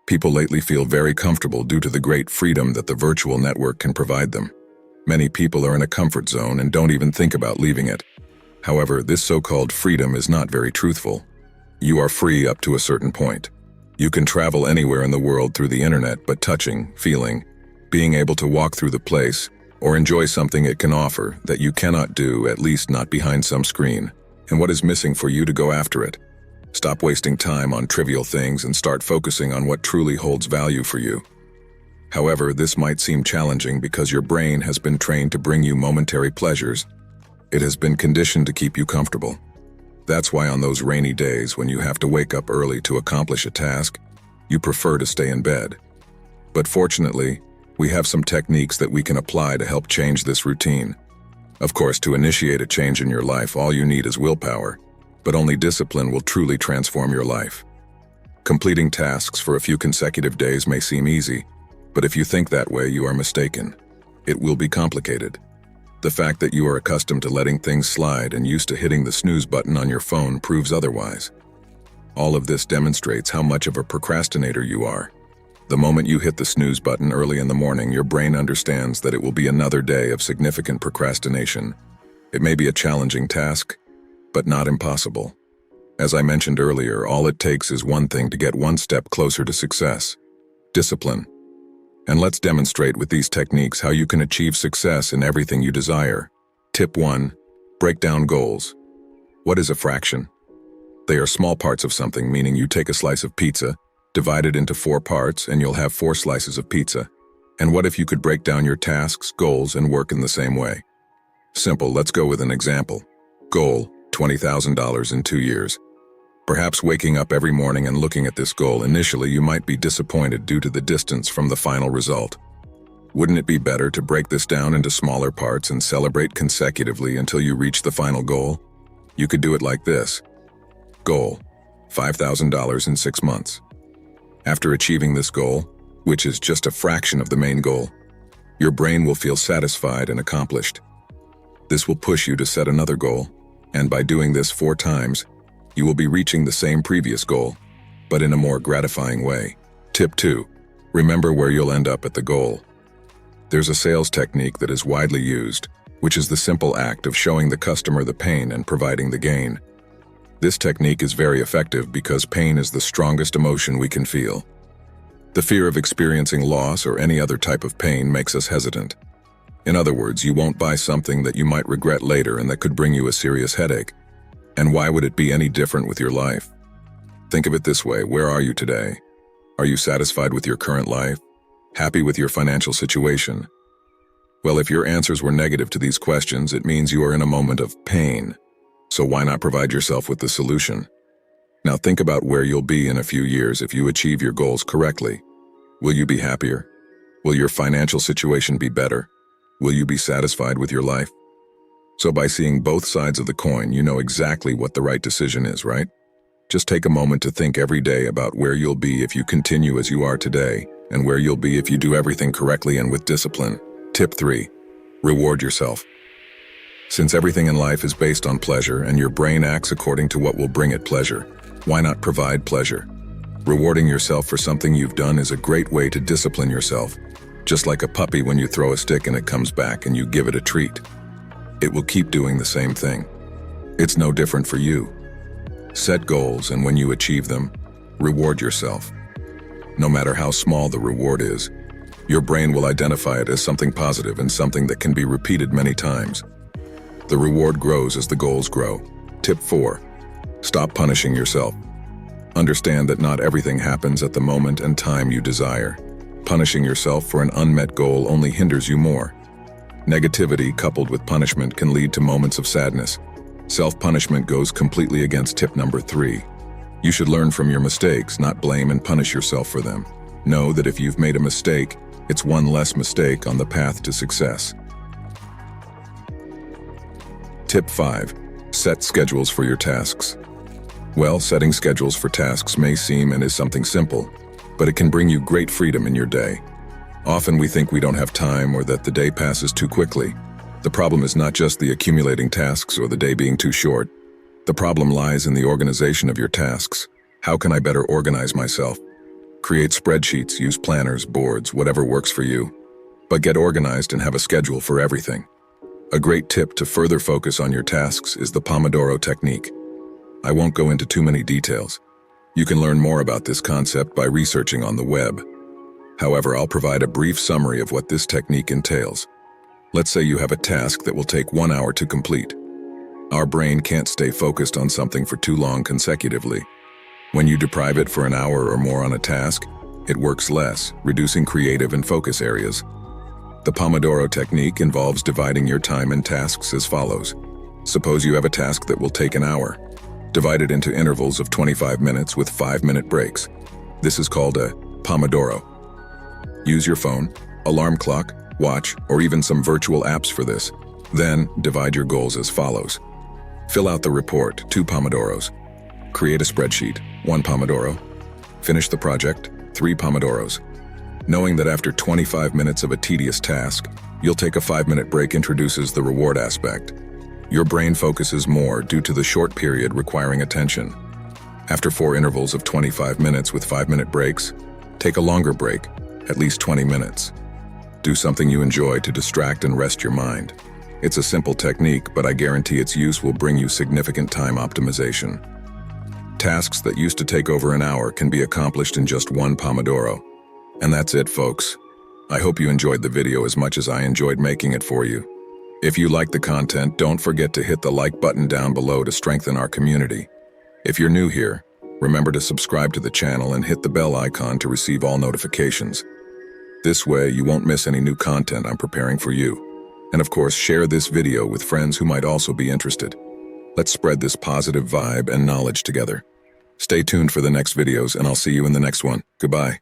People lately feel very comfortable due to the great freedom that the virtual network can provide them. Many people are in a comfort zone and don't even think about leaving it. However, this so-called freedom is not very truthful. You are free up to a certain point. You can travel anywhere in the world through the internet, but touching, feeling, being able to walk through the place, or enjoy something it can offer that you cannot do, at least not behind some screen. And what is missing for you to go after it? Stop wasting time on trivial things and start focusing on what truly holds value for you. However, this might seem challenging because your brain has been trained to bring you momentary pleasures. It has been conditioned to keep you comfortable. That's why on those rainy days when you have to wake up early to accomplish a task, you prefer to stay in bed. But fortunately, we have some techniques that we can apply to help change this routine. Of course, to initiate a change in your life, all you need is willpower, but only discipline will truly transform your life. Completing tasks for a few consecutive days may seem easy, but if you think that way, you are mistaken. It will be complicated. The fact that you are accustomed to letting things slide and used to hitting the snooze button on your phone proves otherwise. All of this demonstrates how much of a procrastinator you are. The moment you hit the snooze button early in the morning, your brain understands that it will be another day of significant procrastination. It may be a challenging task, but not impossible. As I mentioned earlier, all it takes is one thing to get one step closer to success: discipline. And let's demonstrate with these techniques how you can achieve success in everything you desire. Tip 1. Break down goals. What is a fraction? They are small parts of something, meaning you take a slice of pizza, divide it into 4 parts, and you'll have 4 slices of pizza. And what if you could break down your tasks, goals, and work in the same way? Simple, let's go with an example. Goal, $20,000 in 2 years. Perhaps waking up every morning and looking at this goal, initially you might be disappointed due to the distance from the final result. Wouldn't it be better to break this down into smaller parts and celebrate consecutively until you reach the final goal? You could do it like this. Goal, $5,000 in 6 months. After achieving this goal, which is just a fraction of the main goal, your brain will feel satisfied and accomplished. This will push you to set another goal, and by doing this 4 times, you will be reaching the same previous goal, but in a more gratifying way. Tip 2. Remember where you'll end up at the goal. There's a sales technique that is widely used, which is the simple act of showing the customer the pain and providing the gain. This technique is very effective because pain is the strongest emotion we can feel. The fear of experiencing loss or any other type of pain makes us hesitant. In other words, you won't buy something that you might regret later and that could bring you a serious headache. And why would it be any different with your life? Think of it this way: where are you today? Are you satisfied with your current life? Happy with your financial situation? Well, if your answers were negative to these questions, it means you are in a moment of pain. So why not provide yourself with the solution? Now think about where you'll be in a few years if you achieve your goals correctly. Will you be happier? Will your financial situation be better? Will you be satisfied with your life? So by seeing both sides of the coin, you know exactly what the right decision is, right? Just take a moment to think every day about where you'll be if you continue as you are today, and where you'll be if you do everything correctly and with discipline. Tip 3. Reward yourself. Since everything in life is based on pleasure and your brain acts according to what will bring it pleasure, why not provide pleasure? Rewarding yourself for something you've done is a great way to discipline yourself. Just like a puppy when you throw a stick and it comes back and you give it a treat. It will keep doing the same thing. It's no different for you. Set goals, and when you achieve them, reward yourself. No matter how small the reward is, your brain will identify it as something positive and something that can be repeated many times. The reward grows as the goals grow. Tip 4. Stop punishing yourself. Understand that not everything happens at the moment and time you desire. Punishing yourself for an unmet goal only hinders you more. Negativity coupled with punishment can lead to moments of sadness. Self-punishment goes completely against tip number 3. You should learn from your mistakes, not blame and punish yourself for them. Know that if you've made a mistake, it's one less mistake on the path to success. Tip 5. Set schedules for your tasks. Well, setting schedules for tasks may seem and is something simple, but it can bring you great freedom in your day. Often we think we don't have time or that the day passes too quickly. The problem is not just the accumulating tasks or the day being too short. The problem lies in the organization of your tasks. How can I better organize myself? Create spreadsheets, use planners, boards, whatever works for you. But get organized and have a schedule for everything. A great tip to further focus on your tasks is the Pomodoro technique. I won't go into too many details. You can learn more about this concept by researching on the web. However, I'll provide a brief summary of what this technique entails. Let's say you have a task that will take 1 hour to complete. Our brain can't stay focused on something for too long consecutively. When you deprive it for an hour or more on a task, it works less, reducing creative and focus areas. The Pomodoro technique involves dividing your time and tasks as follows. Suppose you have a task that will take an hour. Divide it into intervals of 25 minutes with 5-minute breaks. This is called a Pomodoro. Use your phone, alarm clock, watch, or even some virtual apps for this. Then, divide your goals as follows. Fill out the report, 2 Pomodoros. Create a spreadsheet, 1 Pomodoro. Finish the project, 3 Pomodoros. Knowing that after 25 minutes of a tedious task, you'll take a 5-minute break introduces the reward aspect. Your brain focuses more due to the short period requiring attention. After 4 intervals of 25 minutes with 5-minute breaks, take a longer break, at least 20 minutes. Do something you enjoy to distract and rest your mind. It's a simple technique, but I guarantee its use will bring you significant time optimization. Tasks that used to take over an hour can be accomplished in just 1 Pomodoro. And that's it, folks. I hope you enjoyed the video as much as I enjoyed making it for you. If you like the content, don't forget to hit the like button down below to strengthen our community. If you're new here, remember to subscribe to the channel and hit the bell icon to receive all notifications. This way, you won't miss any new content I'm preparing for you. And of course, share this video with friends who might also be interested. Let's spread this positive vibe and knowledge together. Stay tuned for the next videos, and I'll see you in the next one. Goodbye.